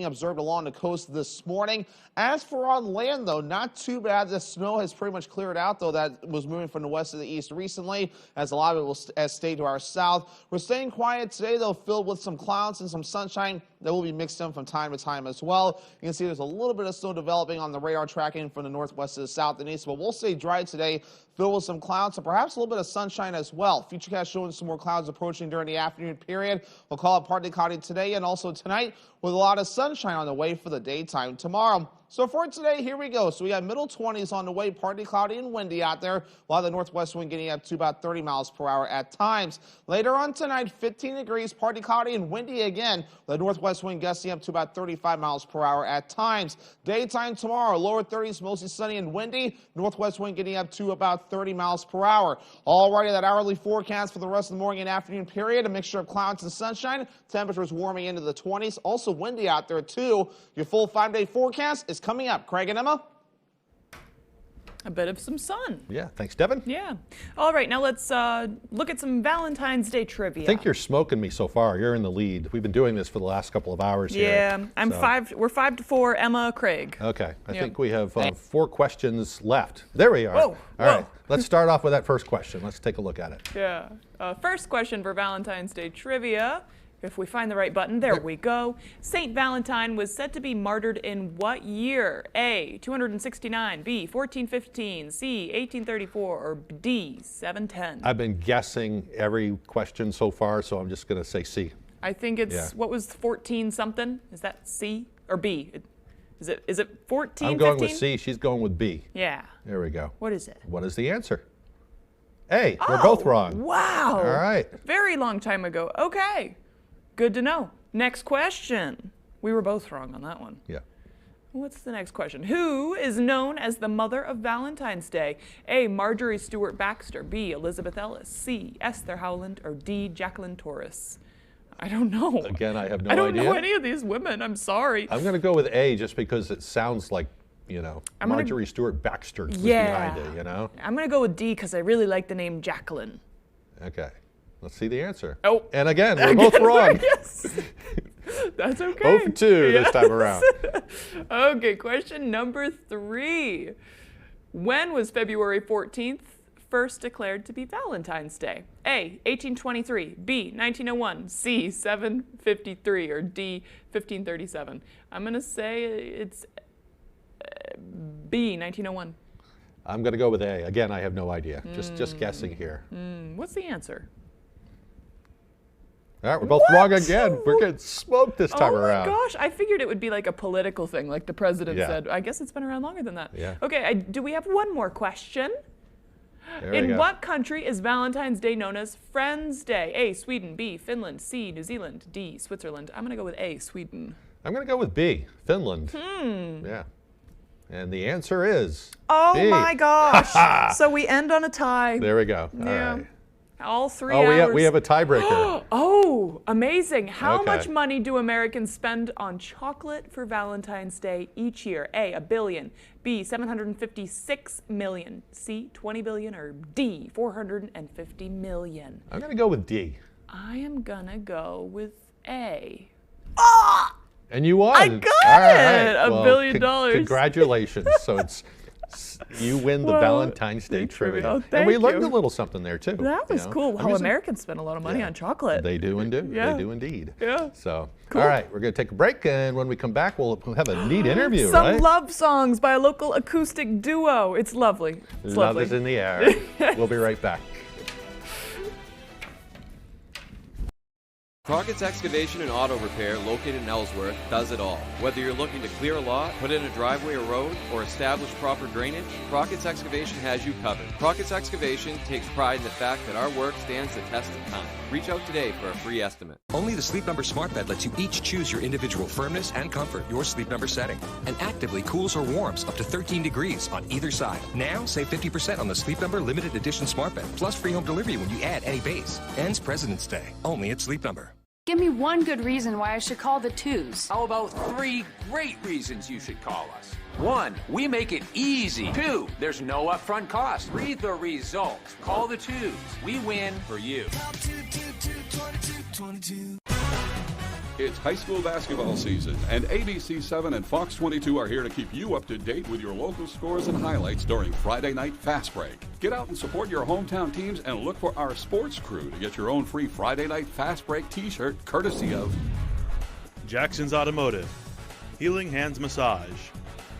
observed along the coast this morning. As for on land, though, not too bad. The snow has pretty much cleared out, though. That was moving from the west to the east recently, as a lot of it has stayed to our south. We're staying quiet today, though, filled with some clouds and some sunshine that will be mixed in from time to time as well. You can see there's a little bit of snow developing on the radar tracking from the northwest to the south and east, but we'll stay dry today, filled with some clouds and perhaps a little bit of sunshine as well. Futurecast showing some more clouds approaching during the afternoon period. We'll call it partly cloudy today and also tonight with a lot of sunshine on the way for the daytime tomorrow. So for today, here we go. So we got middle 20s on the way, partly cloudy and windy out there. A lot of the northwest wind getting up to about 30 miles per hour at times. Later on tonight, 15 degrees, partly cloudy and windy again. The northwest wind gusting up to about 35 miles per hour at times. Daytime tomorrow, lower 30s, mostly sunny and windy. Northwest wind getting up to about 30 miles per hour. Alrighty, that hourly forecast for the rest of the morning and afternoon period. A mixture of clouds and sunshine. Temperatures warming into the 20s. Also windy out there too. Your full 5-day forecast is coming up. Craig and Emma. A bit of some sun. Yeah, thanks, Devin. Yeah. All right, now let's look at some Valentine's Day trivia. I think you're smoking me so far. You're in the lead. We've been doing this for the last couple of hours here. Yeah, we're 5-4, Emma, Craig. Okay, I think we have 4 questions left. There we are. Whoa, All right, let's start off with that first question. Let's take a look at it. Yeah. First question for Valentine's Day trivia. If we find the right button, there we go. Saint Valentine was said to be martyred in what year? A, 269, B, 1415, C, 1834, or D, 710? I've been guessing every question so far, so I'm just going to say C. I think it's, what was 14 something? Is that C or B? Is it 14, I'm going 15? with C. She's going with B. Yeah. There we go. What is it? What is the answer? A. We're both wrong. Wow. All right. Very long time ago. Okay. Good to know. Next question. We were both wrong on that one. Yeah. What's the next question? Who is known as the mother of Valentine's Day? A, Marjorie Stewart Baxter. B, Elizabeth Ellis. C, Esther Howland. Or D, Jacqueline Torres. I don't know. Again, I have no idea. I don't know any of these women. I'm sorry. I'm going to go with A just because it sounds like, you know, Marjorie Stewart Baxter was behind it, you know? I'm going to go with D because I really like the name Jacqueline. Okay. Let's see the answer. Oh. And again, we're both wrong. Yes. That's okay. 0 for 2 this time around. Okay, question number 3. When was February 14th first declared to be Valentine's Day? A, 1823, B, 1901, C, 753, or D, 1537? I'm going to say it's B, 1901. I'm going to go with A. Again, I have no idea. Just guessing here. What's the answer? All right, we're both wrong again. We're getting smoked this time around. Oh my gosh, I figured it would be like a political thing, like the president said. I guess it's been around longer than that. Yeah. Okay, do we have one more question? In what country is Valentine's Day known as Friends Day? A, Sweden, B, Finland, C, New Zealand, D, Switzerland. I'm going to go with A, Sweden. I'm going to go with B, Finland. Yeah. And the answer is Oh B. my gosh. So we end on a tie. There we go. Yeah. All right. All 3 hours. We have a tiebreaker. Oh, amazing. How Okay. much money do Americans spend on chocolate for Valentine's Day each year? A, $1 billion. B, $756 million. C, $20 billion. Or D, $450 million. I'm going to go with D. I am going to go with A. And you won. I got All it! right. $1 billion. Congratulations. So you win the Valentine's Day trivia. Oh, and we thank learned you. a little something there too. That was cool. How Americans spend a lot of money on chocolate. They do indeed. Yeah. They do indeed. Yeah. So, Cool. all right, we're going to take a break, and when we come back, we'll have a neat interview, Some right? love songs by a local acoustic duo. It's lovely. It's Love lovely. is in the air. We'll be right back. Crockett's Excavation and Auto Repair, located in Ellsworth, does it all. Whether you're looking to clear a lot, put in a driveway or road, or establish proper drainage, Crockett's Excavation has you covered. Crockett's Excavation takes pride in the fact that our work stands the test of time. Reach out today for a free estimate. Only the Sleep Number Smart Bed lets you each choose your individual firmness and comfort, your Sleep Number setting, and actively cools or warms up to 13 degrees on either side. Now, save 50% on the Sleep Number Limited Edition Smart Bed, plus free home delivery when you add any base. Ends President's Day, only at Sleep Number. Give me one good reason why I should call the twos. How about 3 great reasons you should call us? 1, we make it easy. 2, there's no upfront cost. Read the results. Call the twos. We win for you. It's high school basketball season, and ABC 7 and Fox 22 are here to keep you up to date with your local scores and highlights during Friday Night Fast Break. Get out and support your hometown teams and look for our sports crew to get your own free Friday Night Fast Break t-shirt courtesy of Jackson's Automotive, Healing Hands Massage,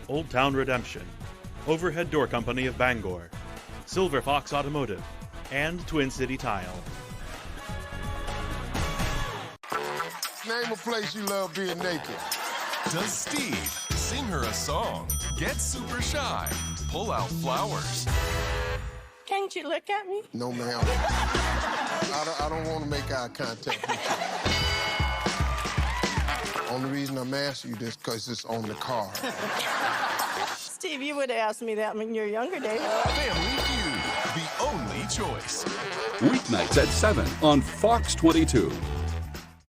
Old Town Redemption, Overhead Door Company of Bangor, Silver Fox Automotive, and Twin City Tile. Name a place you love being naked. Does Steve sing her a song? Get super shy. Pull out flowers. Can't you look at me? No, ma'am. I don't want to make eye contact with you. Only reason I'm asking you this because it's on the card. Steve, you would have asked me that in your younger days. Family Feud, the only choice. weeknights at 7 on Fox 22.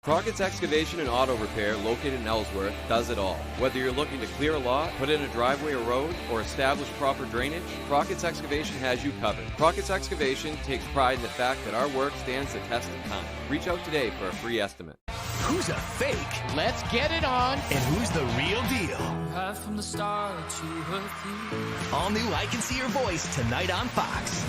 Crockett's Excavation and Auto Repair, located in Ellsworth, does it all. Whether you're looking to clear a lot, put in a driveway or road, or establish proper drainage, Crockett's Excavation has you covered. Crockett's Excavation takes pride in the fact that our work stands the test of time. Reach out today for a free estimate. Who's a fake? Let's get it on. And who's the real deal? Right from the start, you were through. All new I Can See Your Voice tonight on Fox.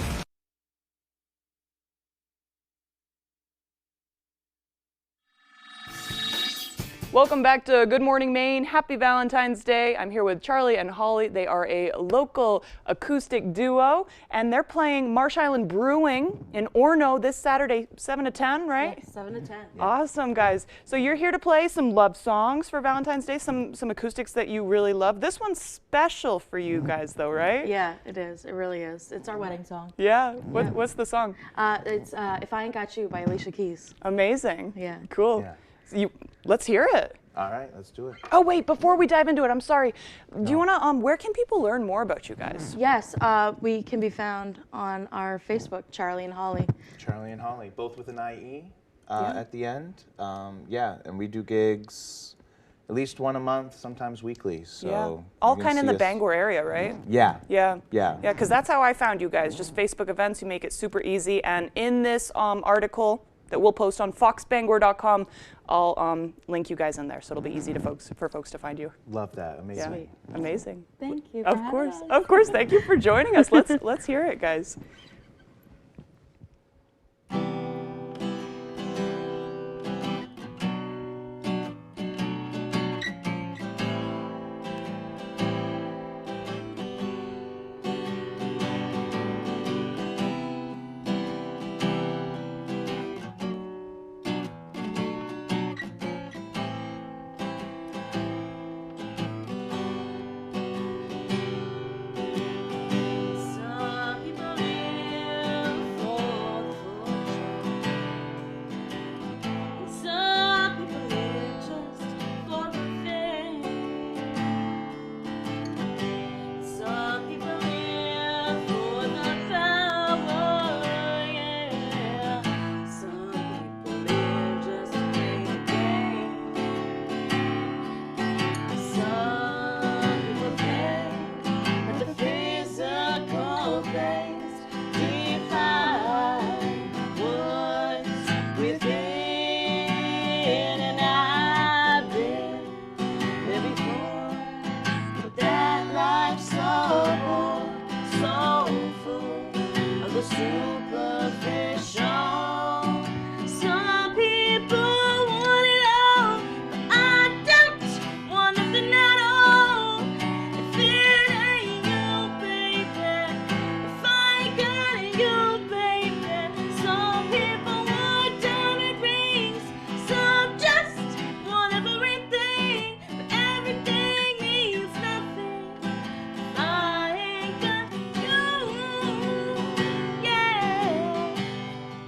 Welcome back to Good Morning Maine. Happy Valentine's Day. I'm here with Charlie and Holly. They are a local acoustic duo, and they're playing Marsh Island Brewing in Orono this Saturday, 7 to 10, right? Yeah, 7 to 10. Yeah. Awesome, guys. So you're here to play some love songs for Valentine's Day, some acoustics that you really love. This one's special for you guys, though, right? Yeah, it is. It really is. It's our wedding song. Yeah? What's the song? It's If I Ain't Got You by Alicia Keys. Amazing. Yeah. Cool. Yeah. Let's hear it. All right, let's do it. Oh, wait, before we dive into it, I'm sorry. Do you want to, where can people learn more about you guys? Yes, we can be found on our Facebook, Charlie and Holly. Charlie and Holly, both with an IE Yeah. at the end. Yeah, and we do gigs at least one a month, sometimes weekly. So Yeah. All you can kind in see the us. Bangor area, right? Yeah. Yeah. Yeah. Yeah, because that's how I found you guys, just Facebook events. You make it super easy. And in this article that we'll post on foxbangor.com, I'll link you guys in there, so it'll be easy for folks to find you. Love that. Amazing. Yeah. Amazing. Thank you. Of course. Of course. Thank you for joining us. Let's hear it, guys.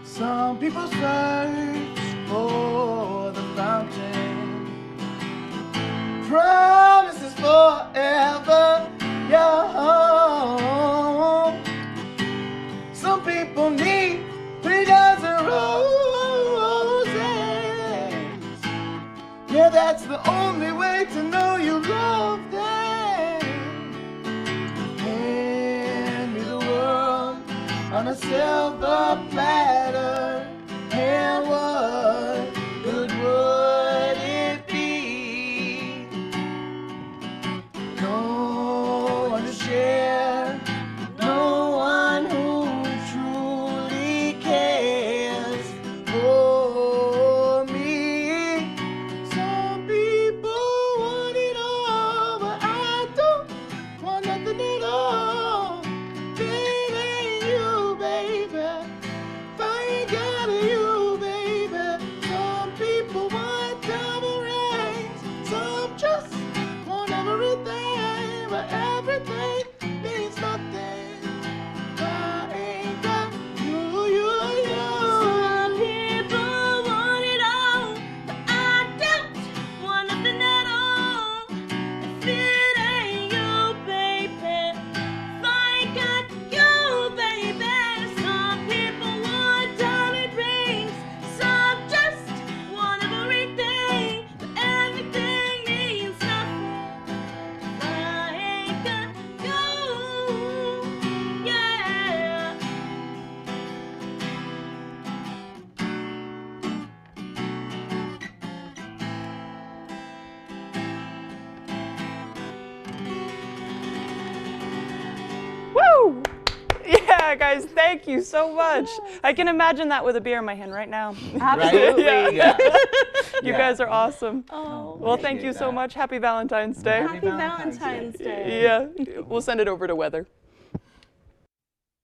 Some people search for the fountain, promises forever young. Some people need 3 dozen roses. That's the only way to know you love them. Hand me the world on a silver platter, and what good would it be? No one to share, no one who truly cares for me. Some people want it all, but I don't want nothing at all. It ain't you, baby. If I ain't got you, baby. Some people want diamond rings, some just want everything, but everything means nothing. If I ain't got you. Some people want it all, but I don't want nothing at all. If it ain't you, baby. If I ain't got you, baby. Some people want diamond rings, some just want everything, but everything means nothing. If I ain't got you, yeah. Woo! Yeah, guys, thank you so much. I can imagine that with a beer in my hand right now. Absolutely. Right? Yeah. You Yeah. guys are awesome. Oh, Well, thank you appreciate so that. much. Happy Valentine's Day. Happy Valentine's Day. Yeah, we'll send it over to weather.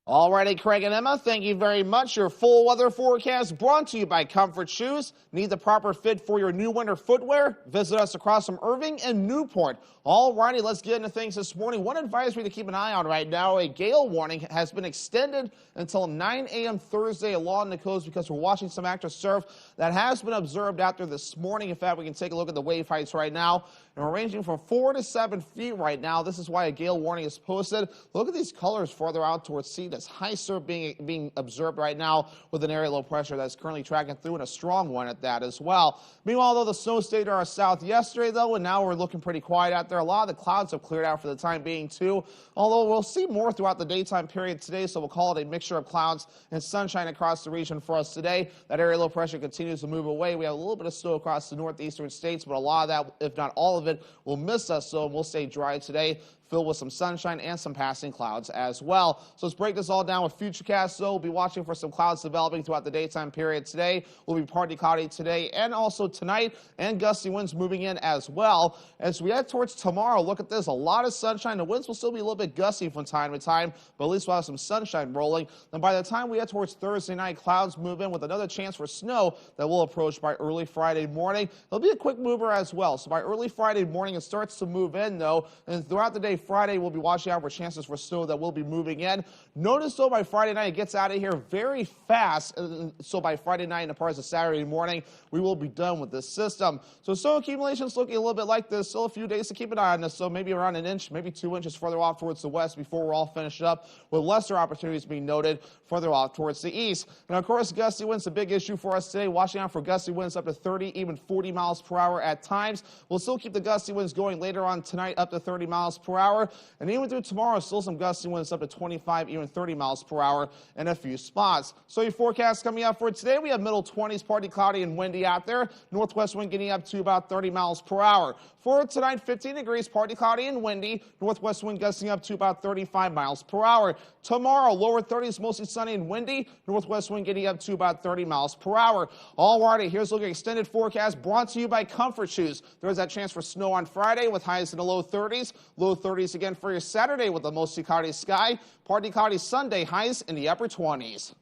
Alrighty, Craig and Emma, thank you very much. Your full weather forecast brought to you by Comfort Shoes. Need the proper fit for your new winter footwear? Visit us across from Irving and Newport. Alrighty, let's get into things this morning. One advisory to keep an eye on right now, a gale warning has been extended until 9 a.m. Thursday along the coast because we're watching some active surf that has been observed out there this morning. In fact, we can take a look at the wave heights right now, and we're ranging from 4 to 7 feet right now. This is why a gale warning is posted. Look at these colors farther out towards sea. This high surf being observed right now with an area low pressure that's currently tracking through, and a strong one at that as well. Meanwhile, though, the snow stayed to our south yesterday, though, and now we're looking pretty quiet out there. A lot of the clouds have cleared out for the time being, too, although we'll see more throughout the daytime period today, so we'll call it a mixture of clouds and sunshine across the region for us today. That area low pressure continues to move away. We have a little bit of snow across the northeastern states, but a lot of that, if not all of it, will miss us, so we'll stay dry today, filled with some sunshine and some passing clouds as well. So let's break this all down with Futurecast. So we'll be watching for some clouds developing throughout the daytime period today. We'll be partly cloudy today and also tonight, and gusty winds moving in as well. As we head towards tomorrow, look at this, a lot of sunshine. The winds will still be a little bit gusty from time to time, but at least we'll have some sunshine rolling. Then by the time we head towards Thursday night, clouds move in with another chance for snow that will approach by early Friday morning. It'll be a quick mover as well. So by early Friday morning, it starts to move in, though, and throughout the day Friday, we'll be watching out for chances for snow that will be moving in. Notice, though, by Friday night, it gets out of here very fast. So by Friday night and parts of Saturday morning, we will be done with this system. So snow accumulations looking a little bit like this. Still a few days to keep an eye on this. So maybe around an inch, maybe 2 inches further off towards the west before we're all finished up, with lesser opportunities being noted further off towards the east. And of course, gusty winds, a big issue for us today. Watching out for gusty winds up to 30, even 40 miles per hour at times. We'll still keep the gusty winds going later on tonight up to 30 miles per hour. And even through tomorrow, still some gusty winds up to 25, even 30 miles per hour in a few spots. So your forecast coming up for today, we have middle 20s, partly cloudy and windy out there. Northwest wind getting up to about 30 miles per hour. For tonight, 15 degrees, partly cloudy and windy. Northwest wind gusting up to about 35 miles per hour. Tomorrow, lower 30s, mostly sunny and windy. Northwest wind getting up to about 30 miles per hour. All righty, here's a look at extended forecast brought to you by Comfort Shoes. There is that chance for snow on Friday with highs in the low 30s. Low 30s again for your Saturday with a mostly cloudy sky. Partly cloudy Sunday, highs in the upper 20s.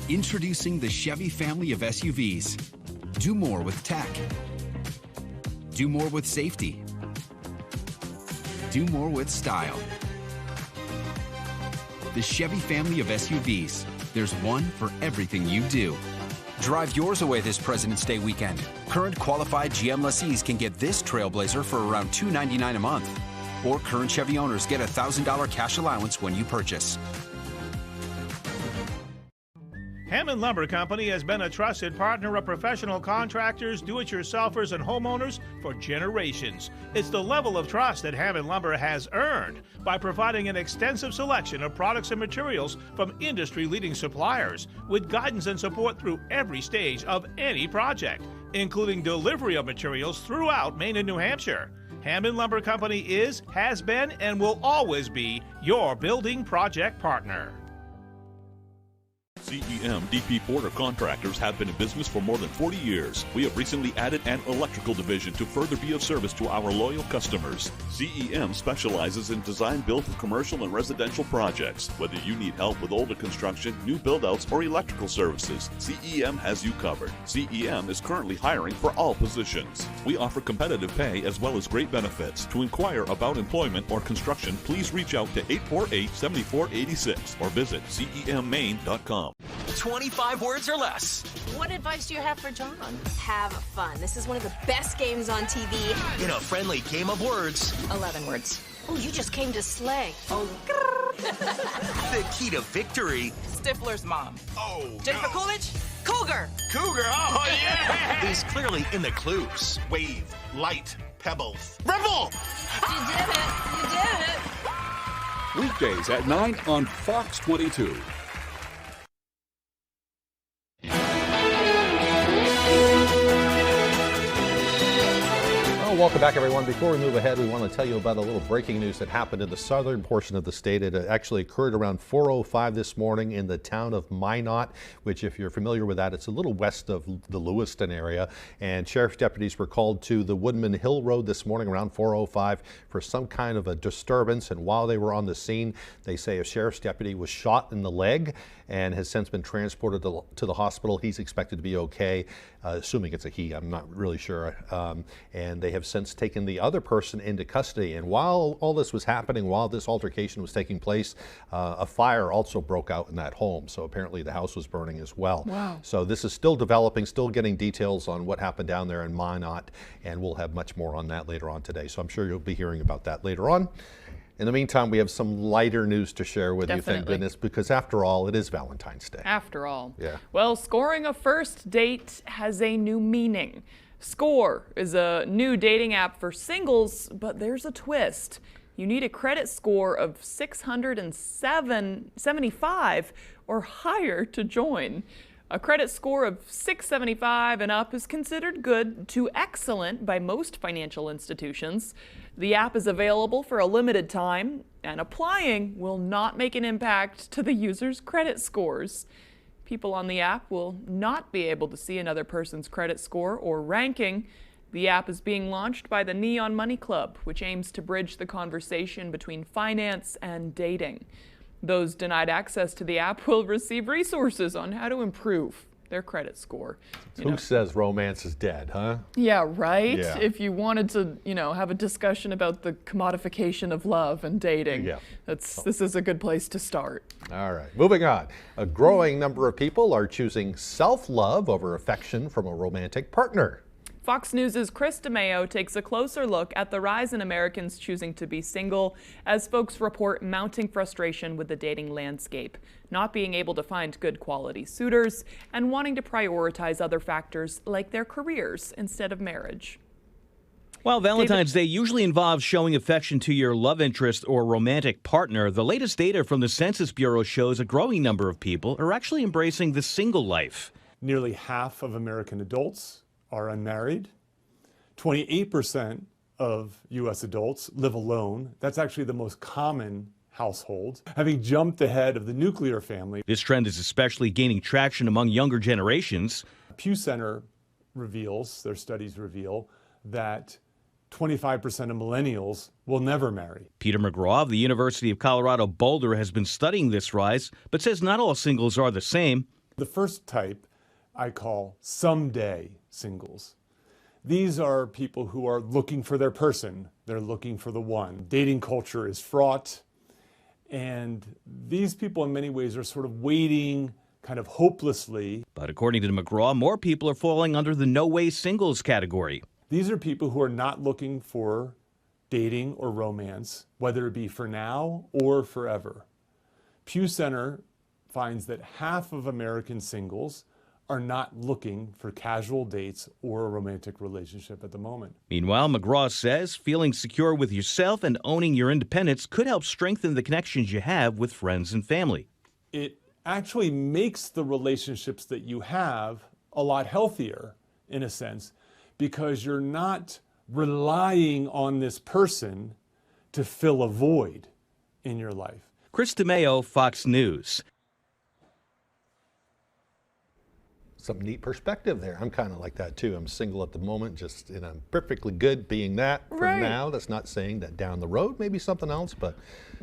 Introducing the Chevy family of SUVs. Do more with tech. Do more with safety. Do more with style. The Chevy family of SUVs. There's one for everything you do. Drive yours away this President's Day weekend. Current qualified GM lessees can get this Trailblazer for around $299 a month. Or current Chevy owners get a $1,000 cash allowance when you purchase. Hammond Lumber Company has been a trusted partner of professional contractors, do-it-yourselfers, and homeowners for generations. It's the level of trust that Hammond Lumber has earned by providing an extensive selection of products and materials from industry-leading suppliers, with guidance and support through every stage of any project, including delivery of materials throughout Maine and New Hampshire. Hammond Lumber Company is, has been, and will always be your building project partner. CEM DP Porter Contractors have been in business for more than 40 years. We have recently added an electrical division to further be of service to our loyal customers. CEM specializes in design build for commercial and residential projects. Whether you need help with older construction, new build-outs, or electrical services, CEM has you covered. CEM is currently hiring for all positions. We offer competitive pay as well as great benefits. To inquire about employment or construction, please reach out to 848-7486 or visit CEMMaine.com. 25 words or less. What advice do you have for John? Have fun. This is one of the best games on TV. In a friendly game of words. 11 words. Oh, you just came to slay. Oh. The key to victory. Stifler's mom. Oh, Jennifer Coolidge? Cougar. Cougar, oh yeah! Is clearly in the clues. Wave, light, pebbles. Rebel! You did it. You did it. Weekdays at 9 on Fox 22. Welcome back, everyone. Before we move ahead, we want to tell you about a little breaking news that happened in the southern portion of the state. It actually occurred around 4:05 this morning in the town of Minot, which, if you're familiar with that, it's a little west of the Lewiston area. And sheriff's deputies were called to the Woodman Hill Road this morning around 4:05 for some kind of a disturbance. And while they were on the scene, they say a sheriff's deputy was shot in the leg and has since been transported to the hospital. He's expected to be okay, assuming it's a he. I'm not really sure. And they have since taken the other person into custody. And while all this was happening, while this altercation was taking place, a fire also broke out in that home. So apparently the house was burning as well. Wow. So this is still developing, still getting details on what happened down there in Minot, and we'll have much more on that later on today. So I'm sure you'll be hearing about that later on. In the meantime, we have some lighter news to share with you, thank goodness, because after all, it is Valentine's Day. After all. Yeah. Well, scoring a first date has a new meaning. Score is a new dating app for singles, but there's a twist. You need a credit score of 675 or higher to join. A credit score of 675 and up is considered good to excellent by most financial institutions. The app is available for a limited time, and applying will not make an impact to the user's credit scores. People on the app will not be able to see another person's credit score or ranking. The app is being launched by the Neon Money Club, which aims to bridge the conversation between finance and dating. Those denied access to the app will receive resources on how to improve their credit score. Who says romance is dead, huh? Yeah, right? Yeah. If you wanted to, have a discussion about the commodification of love and dating, this is a good place to start. All right, moving on. A growing number of people are choosing self-love over affection from a romantic partner. Fox News' Chris DeMeo takes a closer look at the rise in Americans choosing to be single as folks report mounting frustration with the dating landscape, not being able to find good quality suitors, and wanting to prioritize other factors like their careers instead of marriage. While Valentine's Day usually involves showing affection to your love interest or romantic partner, the latest data from the Census Bureau shows a growing number of people are actually embracing the single life. Nearly half of American adults are unmarried. 28% of U.S. adults live alone. That's actually the most common household, having jumped ahead of the nuclear family. This trend is especially gaining traction among younger generations. Pew Center their studies reveal that 25% of millennials will never marry. Peter McGraw of the University of Colorado Boulder has been studying this rise, but says not all singles are the same. The first type I call someday singles. These are people who are looking for their person. They're looking for the one. Dating culture is fraught, and these people in many ways are sort of waiting kind of hopelessly. But according to McGraw, more people are falling under the no-way singles category. These are people who are not looking for dating or romance, whether it be for now or forever. Pew Center finds that half of American singles are not looking for casual dates or a romantic relationship at the moment. Meanwhile, McGraw says feeling secure with yourself and owning your independence could help strengthen the connections you have with friends and family. It actually makes the relationships that you have a lot healthier, in a sense, because you're not relying on this person to fill a void in your life. Chris DeMeo, Fox News. Some neat perspective there. I'm kind of like that too. I'm single at the moment, just, and I'm perfectly good being that for now. That's not saying that down the road maybe something else, but.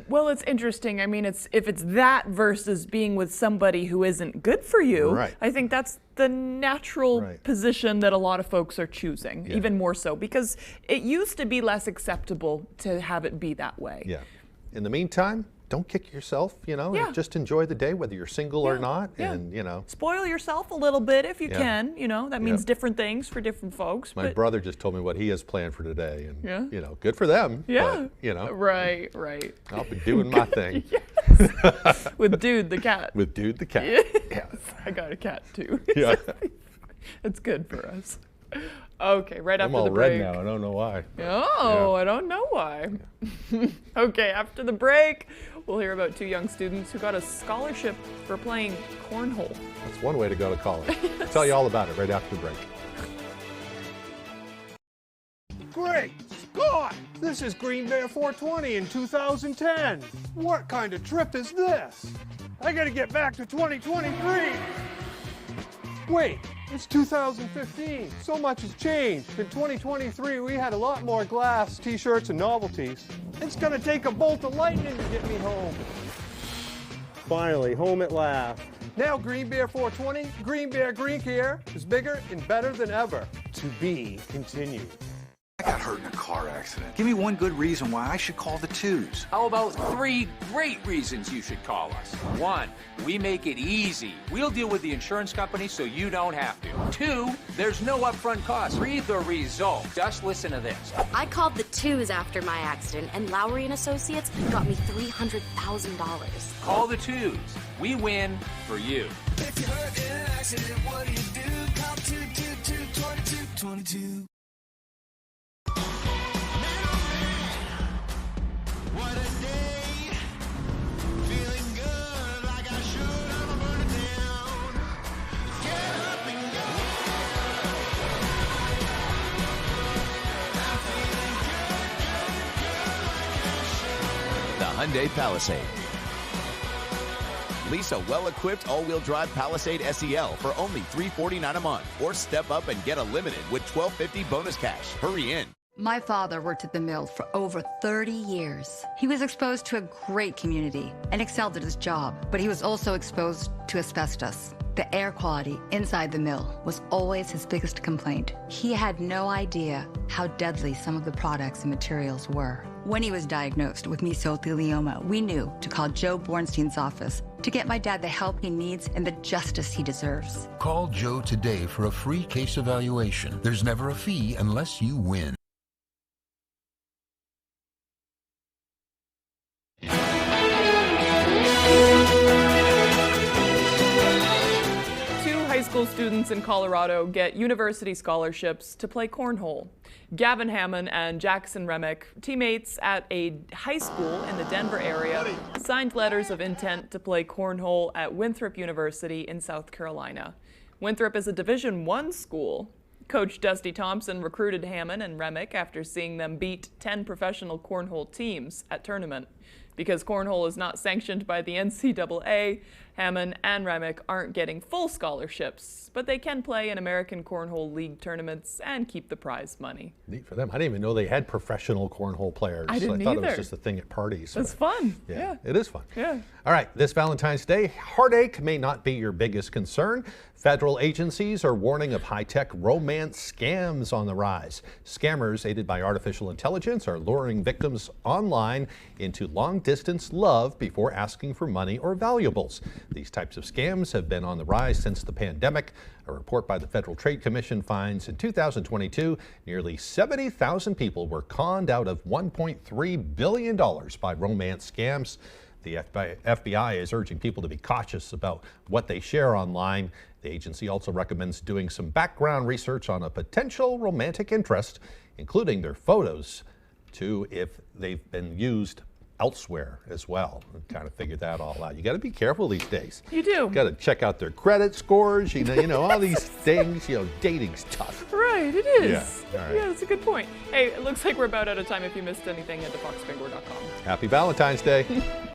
Well, it's interesting. I mean, if it's that versus being with somebody who isn't good for you, Right. I think that's the natural position that a lot of folks are choosing, even more so, because it used to be less acceptable to have it be that way. Yeah. In the meantime, don't kick yourself, and just enjoy the day, whether you're single or not, and, Spoil yourself a little bit if you can, that means different things for different folks. My brother just told me what he has planned for today, and, Yeah. Good for them. Yeah. But, Right. I'll be doing my thing. Yes. With Dude the cat. With Dude the cat. Yes. I got a cat too. Yeah. It's good for us. Okay, right I'm after all the break. red now. I don't know why. Oh, I don't know why. Okay, after the break, we'll hear about 2 young students who got a scholarship for playing cornhole. That's one way to go to college. I'll tell you all about it right after the break. Great Scott! This is Green Bear 420 in 2010. What kind of trip is this? I gotta get back to 2023. Wait, it's 2015. So much has changed. In 2023, we had a lot more glass, t-shirts, and novelties. It's gonna take a bolt of lightning to get me home. Finally, home at last. Now Green Bear 420, Green Bear Green Care is bigger and better than ever. To be continued. I got hurt in a car accident. Give me one good reason why I should call the twos. How about 3 great reasons you should call us? 1, we make it easy. We'll deal with the insurance company so you don't have to. 2, there's no upfront cost. Read the result. Just listen to this. I called the twos after my accident, and Lowry and Associates got me $300,000. Call the twos. We win for you. If you're hurt in an accident, what do? Call 222-2222. Hyundai Palisade. Lease a well-equipped all-wheel drive Palisade SEL for only $349 a month, or step up and get a limited with $1,250 bonus cash. Hurry in. My father worked at the mill for over 30 years. He was exposed to a great community and excelled at his job, but he was also exposed to asbestos. The air quality inside the mill was always his biggest complaint. He had no idea how deadly some of the products and materials were. When he was diagnosed with mesothelioma, we knew to call Joe Bornstein's office to get my dad the help he needs and the justice he deserves. Call Joe today for a free case evaluation. There's never a fee unless you win. High school students in Colorado get university scholarships to play cornhole. Gavin Hammond and Jackson Remick, teammates at a high school in the Denver area, signed letters of intent to play cornhole at Winthrop University in South Carolina. Winthrop is a Division I school. Coach Dusty Thompson recruited Hammond and Remick after seeing them beat 10 professional cornhole teams at tournament. Because cornhole is not sanctioned by the NCAA, Hammond and Remick aren't getting full scholarships, but they can play in American Cornhole League tournaments and keep the prize money. Neat for them. I didn't even know they had professional cornhole players. I didn't thought either. It was just a thing at parties. That's fun. Yeah, it is fun. Yeah. All right, this Valentine's Day, heartache may not be your biggest concern. Federal agencies are warning of high-tech romance scams on the rise. Scammers, aided by artificial intelligence, are luring victims online into long-distance love before asking for money or valuables. These types of scams have been on the rise since the pandemic. A report by the Federal Trade Commission finds in 2022, nearly 70,000 people were conned out of $1.3 billion by romance scams. The FBI is urging people to be cautious about what they share online. The agency also recommends doing some background research on a potential romantic interest, including their photos, to if they've been used elsewhere as well, and kind of figure that all out. You got to be careful these days. You do. Got to check out their credit scores. You know all these things. Dating's tough. Right, it is. Yeah, all right. Yeah, that's a good point. Hey, it looks like we're about out of time. If you missed anything, head to foxbangor.com. Happy Valentine's Day.